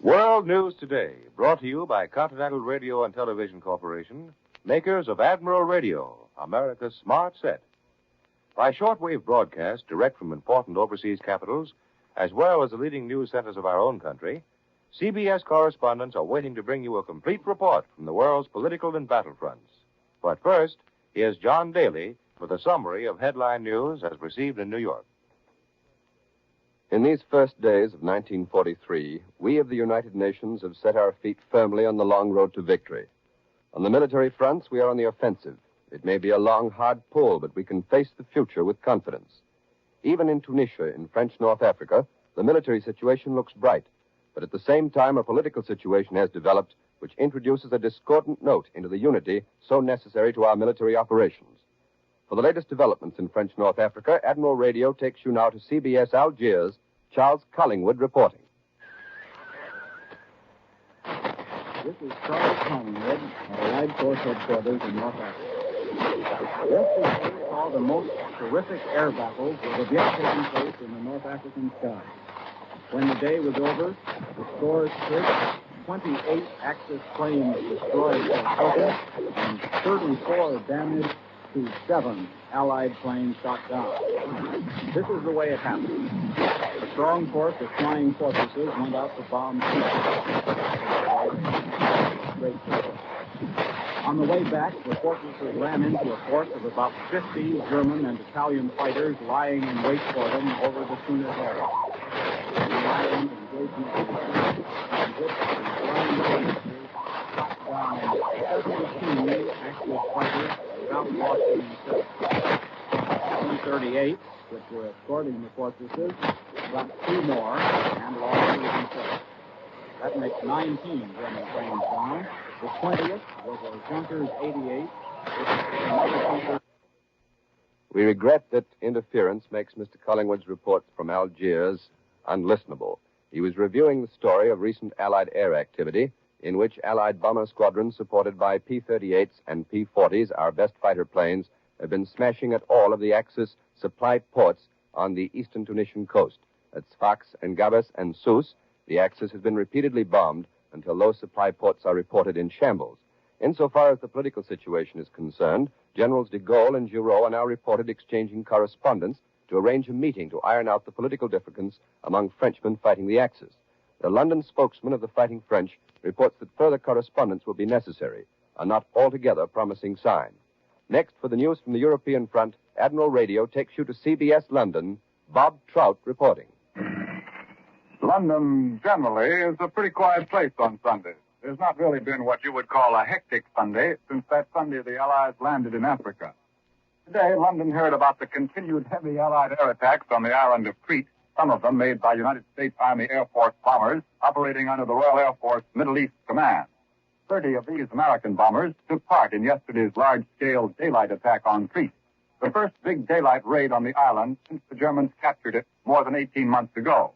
World News Today, brought to you by Continental Radio and Television Corporation, makers of Admiral Radio, America's smart set. By shortwave broadcast direct from important overseas capitals, as well as the leading news centers of our own country, CBS correspondents are waiting to bring you a complete report from the world's political and battlefronts. But first, here's John Daly with a summary of headline news as received in New York. In these first days of 1943, we of the United Nations have set our feet firmly on the long road to victory. On the military fronts, we are on the offensive. It may be a long, hard pull, but we can face the future with confidence. Even in Tunisia, in French North Africa, the military situation looks bright. But at the same time, a political situation has developed which introduces a discordant note into the unity so necessary to our military operations. For the latest developments in French North Africa, Admiral Radio takes you now to CBS Algiers, Charles Collingwood reporting. This is Charles Collingwood, Allied Force Headquarters in North Africa. Yesterday saw the most terrific air battles that have yet taken place in the North African sky. When the day was over, the scores stood 28 Axis planes destroyed for total and 34 damaged to 7 Allied planes shot down. This is the way it happened. A strong force of flying fortresses went out to bomb On the way back, the fortresses ran into a force of about 50 German and Italian fighters lying in wait for them over the Tunis area. The violent engagement of the Tunis and which the flying fortresses shot down 17 Axis fighters without loss themselves. 138, which were escorting the fortresses, got 2 more and lost themselves. That makes 19 German planes down. The 20th was a Junkers 88. We regret that interference makes Mr. Collingwood's report from Algiers unlistenable. He was reviewing the story of recent Allied air activity in which Allied bomber squadrons supported by P-38s and P-40s, our best fighter planes, have been smashing at all of the Axis supply ports on the eastern Tunisian coast. At Sfax and Gabas and Sousse, the Axis has been repeatedly bombed until those supply ports are reported in shambles. Insofar as the political situation is concerned, Generals de Gaulle and Giraud are now reported exchanging correspondence to arrange a meeting to iron out the political difference among Frenchmen fighting the Axis. The London spokesman of the fighting French reports that further correspondence will be necessary, a not altogether promising sign. Next, for the news from the European front, Admiral Radio takes you to CBS London, Bob Trout reporting. London, generally, is a pretty quiet place on Sundays. There's not really been what you would call a hectic Sunday since that Sunday the Allies landed in Africa. Today, London heard about the continued heavy Allied air attacks on the island of Crete, some of them made by United States Army Air Force bombers operating under the Royal Air Force Middle East Command. 30 of these American bombers took part in yesterday's large-scale daylight attack on Crete, the first big daylight raid on the island since the Germans captured it more than 18 months ago.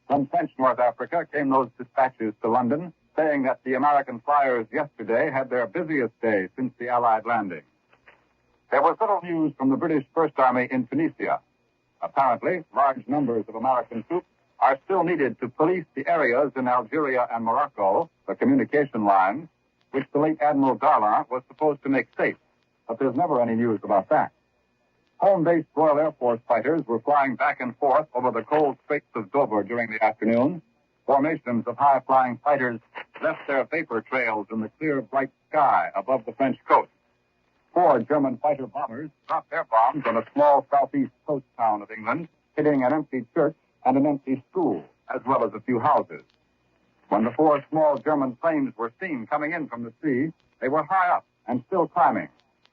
From French North Africa came those dispatches to London saying that the American flyers yesterday had their busiest day since the Allied landing. There was little news from the British First Army in Tunisia. Apparently, large numbers of American troops are still needed to police the areas in Algeria and Morocco, the communication lines, which the late Admiral Darlan was supposed to make safe. But there's never any news about that. Home-based Royal Air Force fighters were flying back and forth over the cold straits of Dover during the afternoon. Formations of high-flying fighters left their vapor trails in the clear, bright sky above the French coast. 4 German fighter bombers dropped their bombs on a small southeast coast town of England, hitting an empty church and an empty school, as well as a few houses. When the 4 small German planes were seen coming in from the sea, they were high up and still climbing.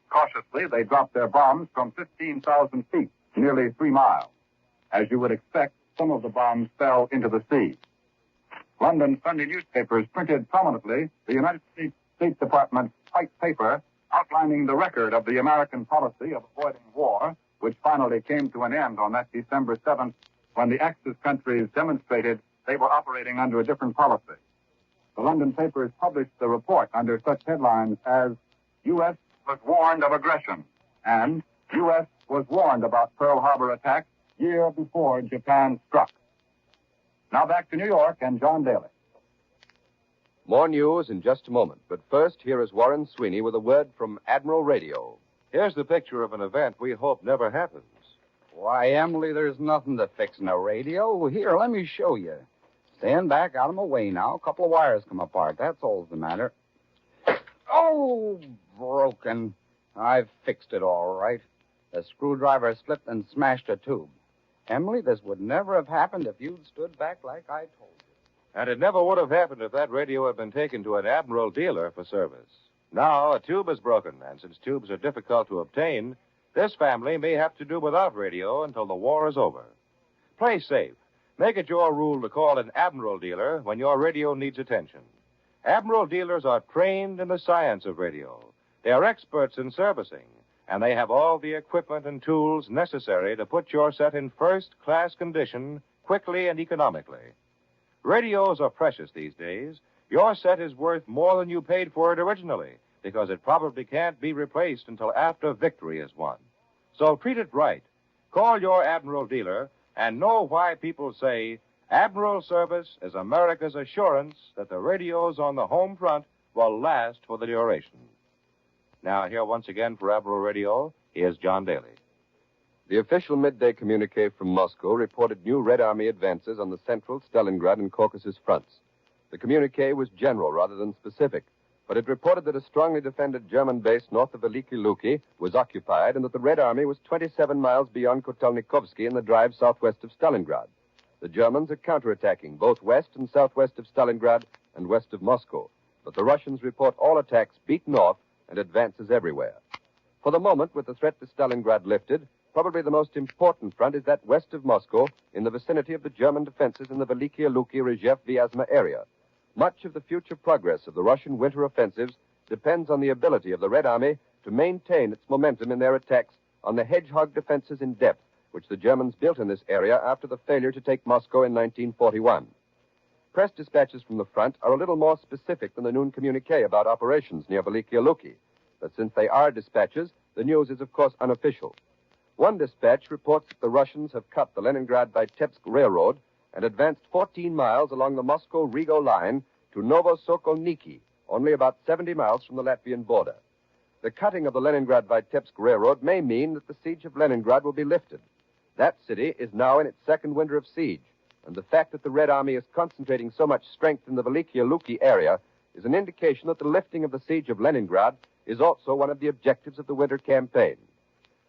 Cautiously, they dropped their bombs from 15,000 feet, nearly 3 miles. As you would expect, some of the bombs fell into the sea. London Sunday newspapers printed prominently the United States State Department's white paper outlining the record of the American policy of avoiding war, which finally came to an end on that December 7th when the Axis countries demonstrated they were operating under a different policy. The London papers published the report under such headlines as U.S. was warned of aggression and U.S. was warned about Pearl Harbor attacks year before Japan struck. Now back to New York and John Daly. More news in just a moment. But first, here is Warren Sweeney with a word from Admiral Radio. Here's the picture of an event we hope never happens. Why, Emily, there's nothing to fixing a radio. Here, let me show you. Stand back out of my way now. A couple of wires come apart. That's all's the matter. Oh, broken. I've fixed it all right. The screwdriver slipped and smashed a tube. Emily, this would never have happened if you'd stood back like I told you. And it never would have happened if that radio had been taken to an Admiral dealer for service. Now, a tube is broken, and since tubes are difficult to obtain, this family may have to do without radio until the war is over. Play safe. Make it your rule to call an Admiral dealer when your radio needs attention. Admiral dealers are trained in the science of radio. They are experts in servicing, and they have all the equipment and tools necessary to put your set in first-class condition quickly and economically. Radios are precious these days. Your set is worth more than you paid for it originally, because it probably can't be replaced until after victory is won. So treat it right. Call your Admiral dealer and know why people say Admiral service is America's assurance that the radios on the home front will last for the duration. Now, here once again for Admiral Radio, here's John Daly. The official midday communique from Moscow reported new Red Army advances on the Central, Stalingrad, and Caucasus fronts. The communique was general rather than specific, but it reported that a strongly defended German base north of Veliki Luki was occupied and that the Red Army was 27 miles beyond Kotelnikovsky in the drive southwest of Stalingrad. The Germans are counterattacking both west and southwest of Stalingrad and west of Moscow, but the Russians report all attacks beaten off and advances everywhere. For the moment, with the threat to Stalingrad lifted, probably the most important front is that west of Moscow in the vicinity of the German defenses in the Veliki Luki-Rzhev-Vyazma area. Much of the future progress of the Russian winter offensives depends on the ability of the Red Army to maintain its momentum in their attacks on the hedgehog defenses in depth, which the Germans built in this area after the failure to take Moscow in 1941. Press dispatches from the front are a little more specific than the noon communique about operations near Veliki Luki. But since they are dispatches, the news is, of course, unofficial. One dispatch reports that the Russians have cut the Leningrad-Vitebsk Railroad and advanced 14 miles along the Moscow-Riga line to Novosokolniki, only about 70 miles from the Latvian border. The cutting of the Leningrad-Vitebsk Railroad may mean that the siege of Leningrad will be lifted. That city is now in its second winter of siege, and the fact that the Red Army is concentrating so much strength in the Veliki Luki area is an indication that the lifting of the siege of Leningrad is also one of the objectives of the winter campaign.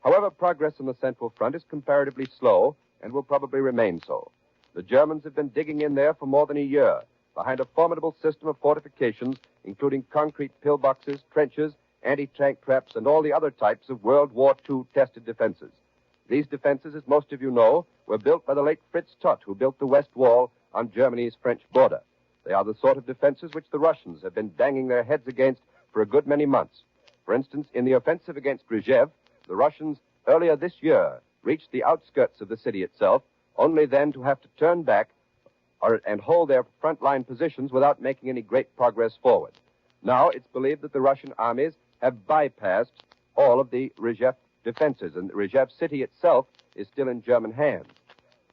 However, progress on the Central Front is comparatively slow and will probably remain so. The Germans have been digging in there for more than a year, behind a formidable system of fortifications, including concrete pillboxes, trenches, anti-tank traps, and all the other types of World War II tested defenses. These defenses, as most of you know, were built by the late Fritz Todt, who built the West Wall on Germany's French border. They are the sort of defenses which the Russians have been banging their heads against for a good many months. For instance, in the offensive against Rzhev, the Russians earlier this year reached the outskirts of the city itself, only then to have to turn back and hold their front-line positions without making any great progress forward. Now it's believed that the Russian armies have bypassed all of the Rzhev defenses, and Rzhev city itself is still in German hands.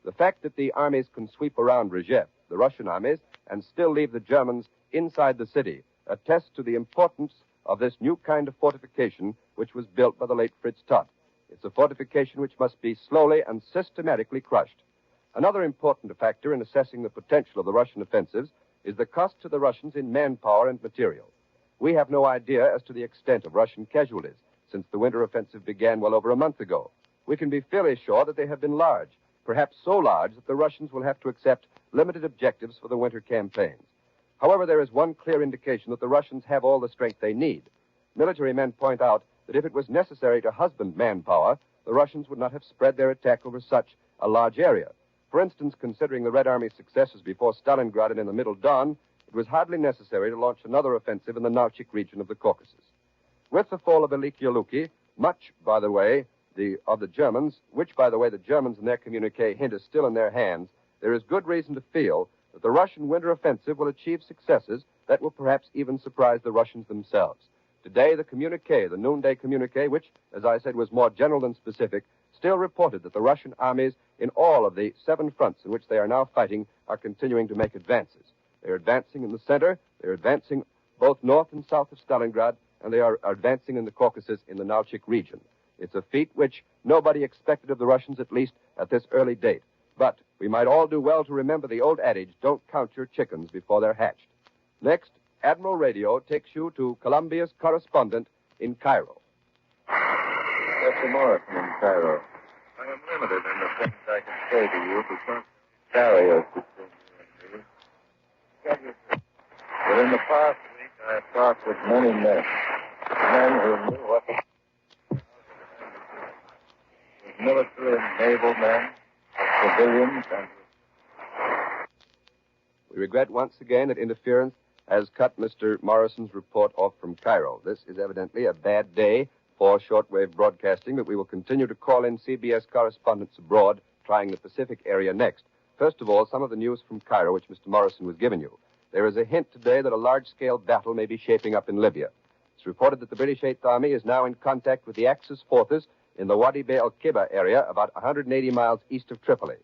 The fact that the armies can sweep around Rzhev, the Russian armies, and still leave the Germans inside the city attests to the importance of this new kind of fortification which was built by the late Fritz Todt. It's a fortification which must be slowly and systematically crushed. Another important factor in assessing the potential of the Russian offensives is the cost to the Russians in manpower and material. We have no idea as to the extent of Russian casualties since the winter offensive began well over a month ago. We can be fairly sure that they have been large, perhaps so large that the Russians will have to accept limited objectives for the winter campaigns. However, there is one clear indication that the Russians have all the strength they need. Military men point out that if it was necessary to husband manpower, the Russians would not have spread their attack over such a large area. For instance, considering the Red Army's successes before Stalingrad and in the Middle Don, it was hardly necessary to launch another offensive in the Nauchik region of the Caucasus. With the fall of Veliki Luki, much, by the way, of the Germans, which, by the way, the Germans in their communique hint is still in their hands, there is good reason to feel that the Russian winter offensive will achieve successes that will perhaps even surprise the Russians themselves. Today, the communique, the noonday communique, which, as I said, was more general than specific, still reported that the Russian armies in all of the 7 fronts in which they are now fighting are continuing to make advances. They're advancing in the center, They're advancing both north and south of Stalingrad, and they are advancing in the Caucasus in the Nalchik region. It's a feat which nobody expected of the Russians, at least at this early date. But we might all do well to remember the old adage, don't count your chickens before they're hatched. Next, Admiral Radio takes you to Colombia's correspondent in Cairo. Mr. Morrison in Cairo. I am limited in the things I can say to you because barriers between you and me. But in the past week, I have talked with many men who knew what with military and naval men, with civilians, and We regret once again that interference has cut Mr. Morrison's report off from Cairo. This is evidently a bad day for shortwave broadcasting, but we will continue to call in CBS correspondents abroad, trying the Pacific area next. First of all, some of the news from Cairo, which Mr. Morrison was giving you. There is a hint today that a large-scale battle may be shaping up in Libya. It's reported that the British Eighth Army is now in contact with the Axis forces in the Wadi Bey al-Kiba area, about 180 miles east of Tripoli.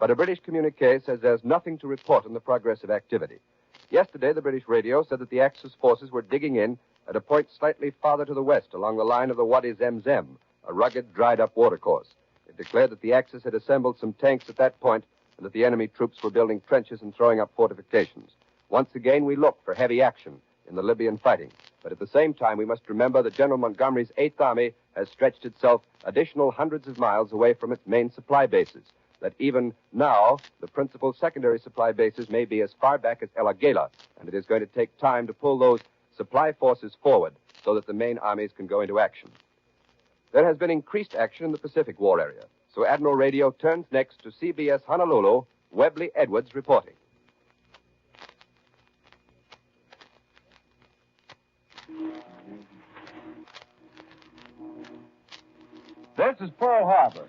But a British communique says there's nothing to report on the progress of activity. Yesterday, the British radio said that the Axis forces were digging in at a point slightly farther to the west along the line of the Wadi Zemzem, a rugged, dried-up watercourse. It declared that the Axis had assembled some tanks at that point and that the enemy troops were building trenches and throwing up fortifications. Once again, we look for heavy action in the Libyan fighting. But at the same time, we must remember that General Montgomery's Eighth Army has stretched itself additional hundreds of miles away from its main supply bases. That even now, the principal secondary supply bases may be as far back as El Agela, and it is going to take time to pull those supply forces forward so that the main armies can go into action. There has been increased action in the Pacific War area, so Admiral Radio turns next to CBS Honolulu, Webley Edwards reporting. This is Pearl Harbor.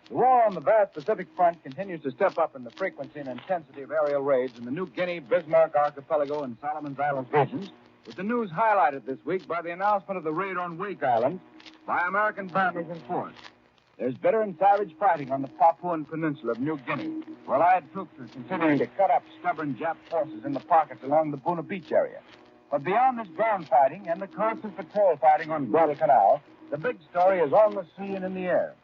The war on the vast Pacific front continues to step up in the frequency and intensity of aerial raids in the New Guinea, Bismarck Archipelago, and Solomon's Islands regions, with the news highlighted this week by the announcement of the raid on Wake Island by American bombers in force. There's bitter and savage fighting on the Papuan Peninsula of New Guinea, where Allied troops are continuing to cut up stubborn Jap forces in the pockets along the Buna Beach area. But beyond this ground fighting and the constant patrol fighting on Guadalcanal, the big story is on the sea and in the air.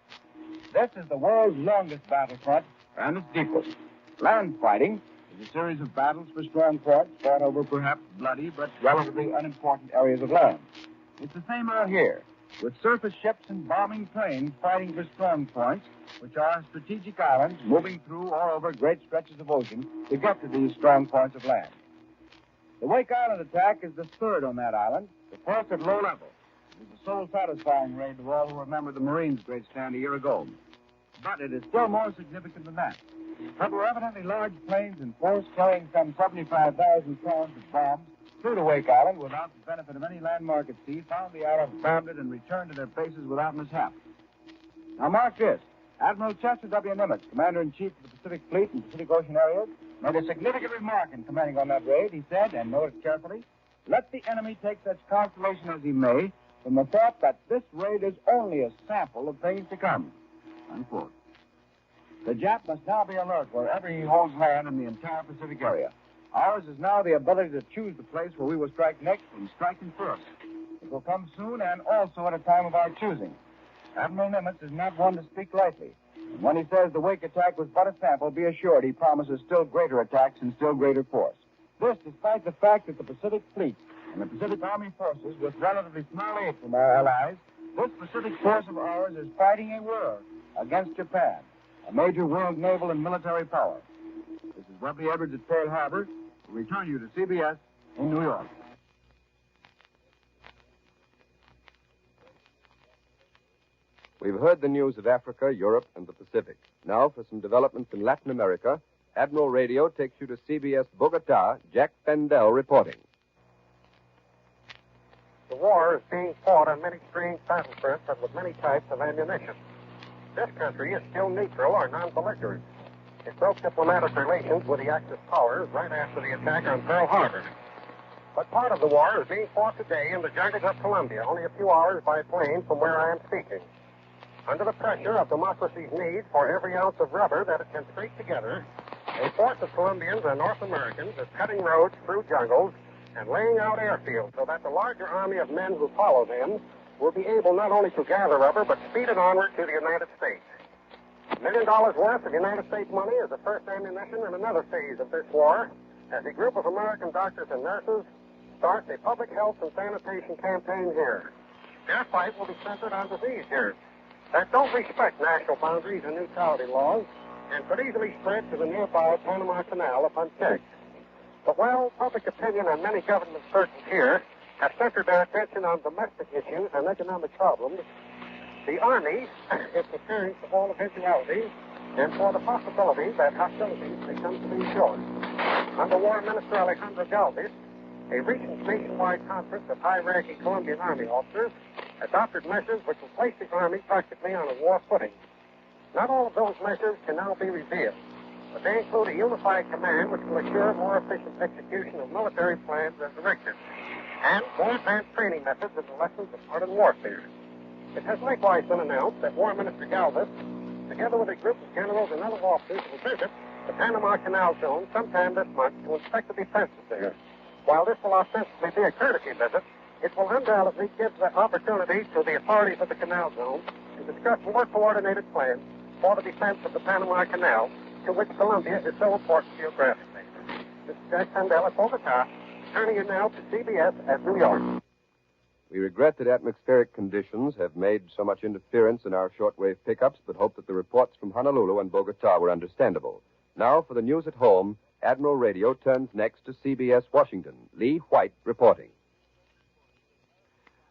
This is the world's longest battlefront and its deepest. Land fighting is a series of battles for strong ports fought over perhaps bloody but relatively unimportant areas of land. It's the same out here, with surface ships and bombing planes fighting for strong points, which are strategic islands moving through or over great stretches of ocean to get to these strong points of land. The Wake Island attack is the third on that island, the first at low level. It was a soul-satisfying raid to all who remember the Marines' great stand a year ago. But it is still more significant than that. There were evidently large planes in force carrying some 75,000 pounds of bombs through to Wake Island without the benefit of any landmark at sea, found the Arabs bombed it and returned to their bases without mishap. Now mark this. Admiral Chester W. Nimitz, Commander-in-Chief of the Pacific Fleet and Pacific Ocean areas, made a significant remark in commenting on that raid. He said, and note it carefully, let the enemy take such consolation as he may from the thought that this raid is only a sample of things to come. Unquote. The Jap must now be alert wherever he holds land in the entire Pacific area. Ours is now the ability to choose the place where we will strike next and strike him first. It will come soon and also at a time of our choosing. Admiral Nimitz is not one to speak lightly. And when he says the Wake attack was but a sample, be assured he promises still greater attacks and still greater force. This despite the fact that the Pacific Fleet and the Pacific Army forces, with relatively small aid from our allies, this Pacific force of ours is fighting a war against Japan, a major world naval and military power. This is Webley Edwards at Pearl Harbor. We'll return you to CBS in New York. We've heard the news of Africa, Europe, and the Pacific. Now, for some developments in Latin America, Admiral Radio takes you to CBS Bogotá, Jack Fendell reporting. The war is being fought on many strange battlefronts and with many types of ammunition. This country is still neutral or non-belligerent. It broke diplomatic relations with the Axis powers right after the attack on Pearl Harbor. But part of the war is being fought today in the jungles of Colombia, only a few hours by plane from where I am speaking. Under the pressure of democracy's need for every ounce of rubber that it can scrape together, a force of Colombians and North Americans is cutting roads through jungles and laying out airfields so that the larger army of men who follow them will be able not only to gather rubber, but speed it onward to the United States. $1 million worth of United States money is the first ammunition in another phase of this war, as a group of American doctors and nurses starts a public health and sanitation campaign here. Their fight will be centered on disease here that don't respect national boundaries and neutrality laws and could easily spread to the nearby Panama Canal if unchecked. But while public opinion and many government circles here have centered their attention on domestic issues and economic problems, the Army is preparing for all eventualities and for the possibility that hostilities may come to be short. Under War Minister Alejandro Galvez, a recent nationwide conference of high-ranking Colombian Army officers adopted measures which will place the Army practically on a war footing. Not all of those measures can now be revealed, but they include a unified command which will assure more efficient execution of military plans and directives, and more advanced training methods and the lessons of modern warfare. It has likewise been announced that War Minister Galvez, together with a group of generals and other officers, will visit the Panama Canal zone sometime this month to inspect the defenses there. While this will ostensibly be a courtesy visit, it will undoubtedly give the opportunity to the authorities of the canal zone to discuss more coordinated plans for the defense of the Panama Canal, to which Colombia is so important geographically. This is Jack Sandell at Bogotá, turning you now to CBS at New York. We regret that atmospheric conditions have made so much interference in our shortwave pickups, but hope that the reports from Honolulu and Bogotá were understandable. Now, for the news at home, Admiral Radio turns next to CBS Washington. Lee White reporting.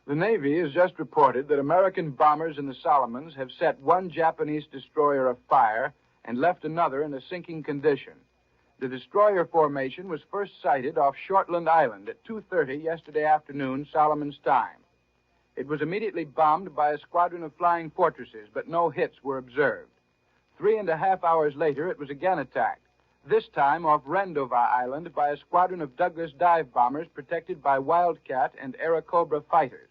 The Navy has just reported that American bombers in the Solomons have set one Japanese destroyer afire and left another in a sinking condition. The destroyer formation was first sighted off Shortland Island at 2:30 yesterday afternoon, Solomon's time. It was immediately bombed by a squadron of flying fortresses, but no hits were observed. 3.5 hours later, it was again attacked, this time off Rendova Island by a squadron of Douglas dive bombers protected by Wildcat and Airacobra fighters.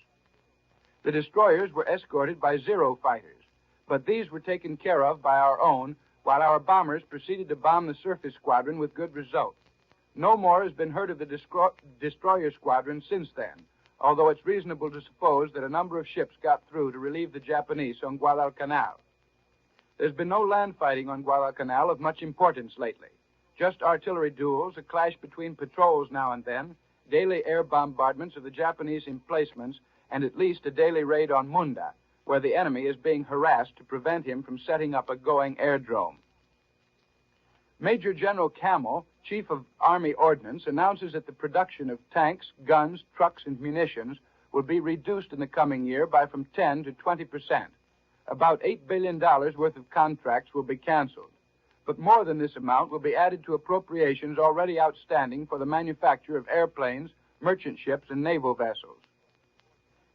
The destroyers were escorted by Zero fighters, but these were taken care of by our own, while our bombers proceeded to bomb the surface squadron with good results. No more has been heard of the destroyer squadron since then, although it's reasonable to suppose that a number of ships got through to relieve the Japanese on Guadalcanal. There's been no land fighting on Guadalcanal of much importance lately. Just artillery duels, a clash between patrols now and then, daily air bombardments of the Japanese emplacements, and at least a daily raid on Munda, where the enemy is being harassed to prevent him from setting up a going airdrome. Major General Camel, Chief of Army Ordnance, announces that the production of tanks, guns, trucks, and munitions will be reduced in the coming year by from 10 to 20%. About $8 billion worth of contracts will be canceled. But more than this amount will be added to appropriations already outstanding for the manufacture of airplanes, merchant ships, and naval vessels.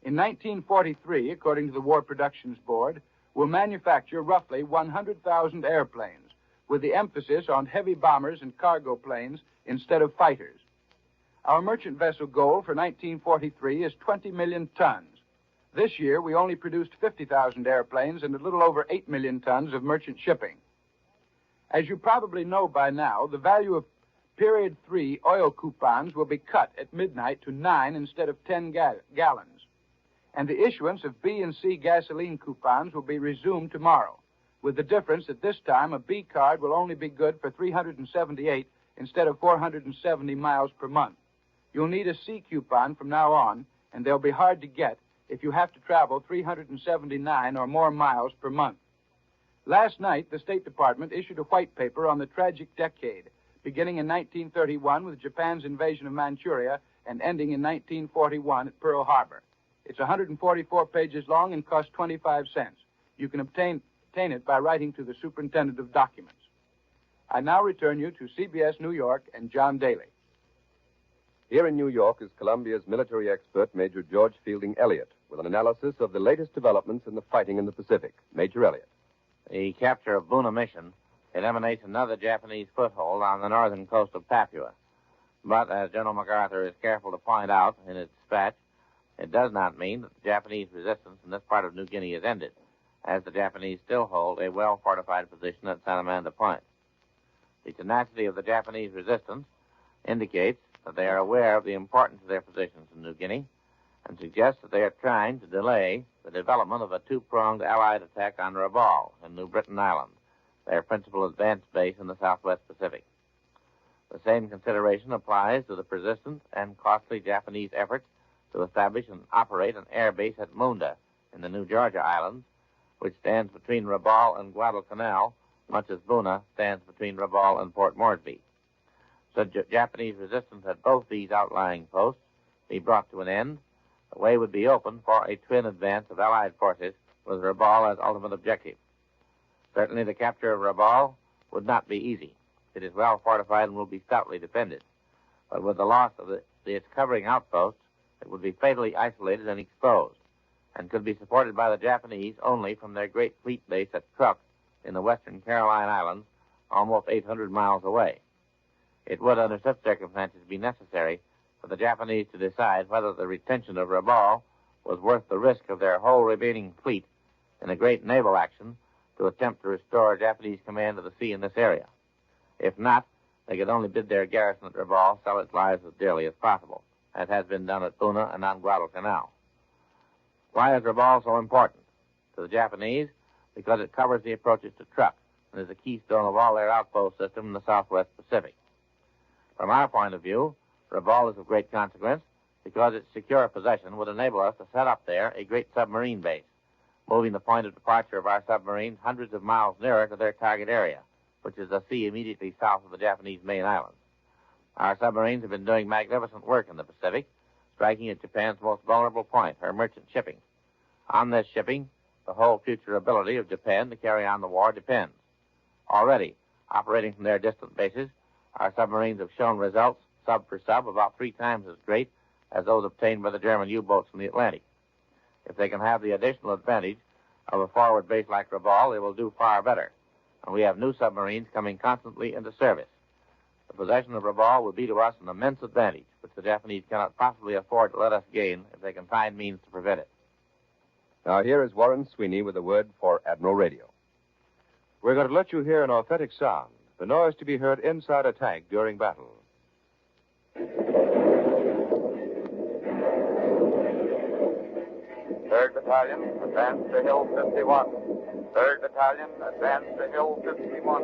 In 1943, according to the War Productions Board, will manufacture roughly 100,000 airplanes, with the emphasis on heavy bombers and cargo planes instead of fighters. Our merchant vessel goal for 1943 is 20 million tons. This year, we only produced 50,000 airplanes and a little over 8 million tons of merchant shipping. As you probably know by now, the value of Period 3 oil coupons will be cut at midnight to 9 instead of 10 gallons. And the issuance of B and C gasoline coupons will be resumed tomorrow, with the difference that this time a B card will only be good for 378 instead of 470 miles per month. You'll need a C coupon from now on, and they'll be hard to get if you have to travel 379 or more miles per month. Last night, the State Department issued a white paper on the tragic decade, beginning in 1931 with Japan's invasion of Manchuria and ending in 1941 at Pearl Harbor. It's 144 pages long and costs 25 cents. You can obtain it by writing to the Superintendent of Documents. I now return you to CBS New York and John Daly. Here in New York is Columbia's military expert, Major George Fielding Elliott, with an analysis of the latest developments in the fighting in the Pacific. Major Elliott. The capture of Buna Mission eliminates another Japanese foothold on the northern coast of Papua. But, as General MacArthur is careful to point out in his dispatch, it does not mean that the Japanese resistance in this part of New Guinea is ended, as the Japanese still hold a well-fortified position at San Amanda Point. The tenacity of the Japanese resistance indicates that they are aware of the importance of their positions in New Guinea and suggest that they are trying to delay the development of a two-pronged Allied attack on Rabaul in New Britain Island, their principal advanced base in the Southwest Pacific. The same consideration applies to the persistent and costly Japanese efforts to establish and operate an air base at Munda in the New Georgia Islands, which stands between Rabaul and Guadalcanal, much as Buna stands between Rabaul and Port Moresby. Should Japanese resistance at both these outlying posts be brought to an end, the way would be open for a twin advance of Allied forces with Rabaul as ultimate objective. Certainly the capture of Rabaul would not be easy. It is well fortified and will be stoutly defended. But with the loss of its covering outposts, it would be fatally isolated and exposed, and could be supported by the Japanese only from their great fleet base at Truk in the western Caroline Islands, almost 800 miles away. It would, under such circumstances, be necessary for the Japanese to decide whether the retention of Rabaul was worth the risk of their whole remaining fleet in a great naval action to attempt to restore Japanese command of the sea in this area. If not, they could only bid their garrison at Rabaul sell its lives as dearly as possible, as has been done at Buna and on Guadalcanal. Why is Rabaul so important? To the Japanese, because it covers the approaches to Truk and is a keystone of all their outpost system in the Southwest Pacific. From our point of view, Rabaul is of great consequence because its secure possession would enable us to set up there a great submarine base, moving the point of departure of our submarines hundreds of miles nearer to their target area, which is the sea immediately south of the Japanese main islands. Our submarines have been doing magnificent work in the Pacific, striking at Japan's most vulnerable point, her merchant shipping. On this shipping, the whole future ability of Japan to carry on the war depends. Already, operating from their distant bases, our submarines have shown results, sub for sub, about 3 times as great as those obtained by the German U-boats in the Atlantic. If they can have the additional advantage of a forward base like Rabaul, they will do far better. And we have new submarines coming constantly into service. The possession of Rabaul will be to us an immense advantage, which the Japanese cannot possibly afford to let us gain if they can find means to prevent it. Now, here is Warren Sweeney with a word for Admiral Radio. We're going to let you hear an authentic sound, the noise to be heard inside a tank during battle. 3rd Battalion, advance to Hill 51. 3rd Battalion, advance to Hill 51.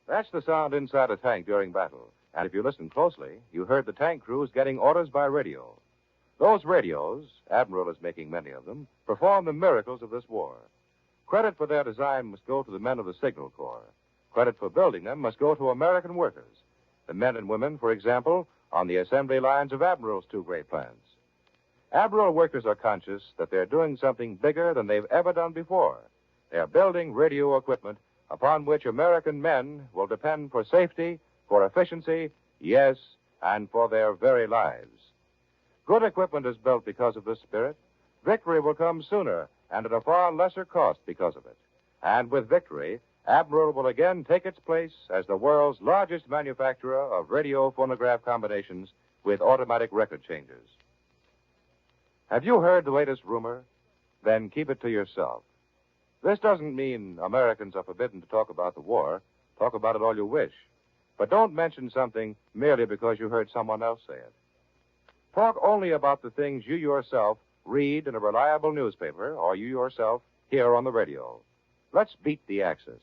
That's the sound inside a tank during battle. And if you listen closely, you heard the tank crews getting orders by radio. Those radios, Admiral is making many of them, perform the miracles of this war. Credit for their design must go to the men of the Signal Corps. Credit for building them must go to American workers. The men and women, for example, on the assembly lines of Admiral's 2 great plants. Admiral workers are conscious that they're doing something bigger than they've ever done before. They're building radio equipment upon which American men will depend for safety, for efficiency, yes, and for their very lives. Good equipment is built because of this spirit. Victory will come sooner and at a far lesser cost because of it. And with victory, Admiral will again take its place as the world's largest manufacturer of radio phonograph combinations with automatic record changers. Have you heard the latest rumor? Then keep it to yourself. This doesn't mean Americans are forbidden to talk about the war. Talk about it all you wish. But don't mention something merely because you heard someone else say it. Talk only about the things you yourself read in a reliable newspaper or you yourself hear on the radio. Let's beat the Axis.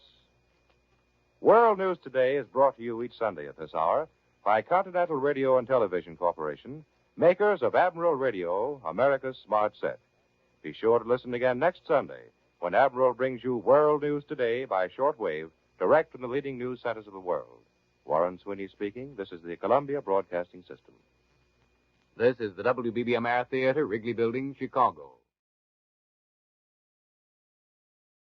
World News Today is brought to you each Sunday at this hour by Continental Radio and Television Corporation, makers of Admiral Radio, America's smart set. Be sure to listen again next Sunday when Admiral brings you World News Today by shortwave, direct from the leading news centers of the world. Warren Sweeney speaking. This is the Columbia Broadcasting System. This is the WBBM Air Theater, Wrigley Building, Chicago.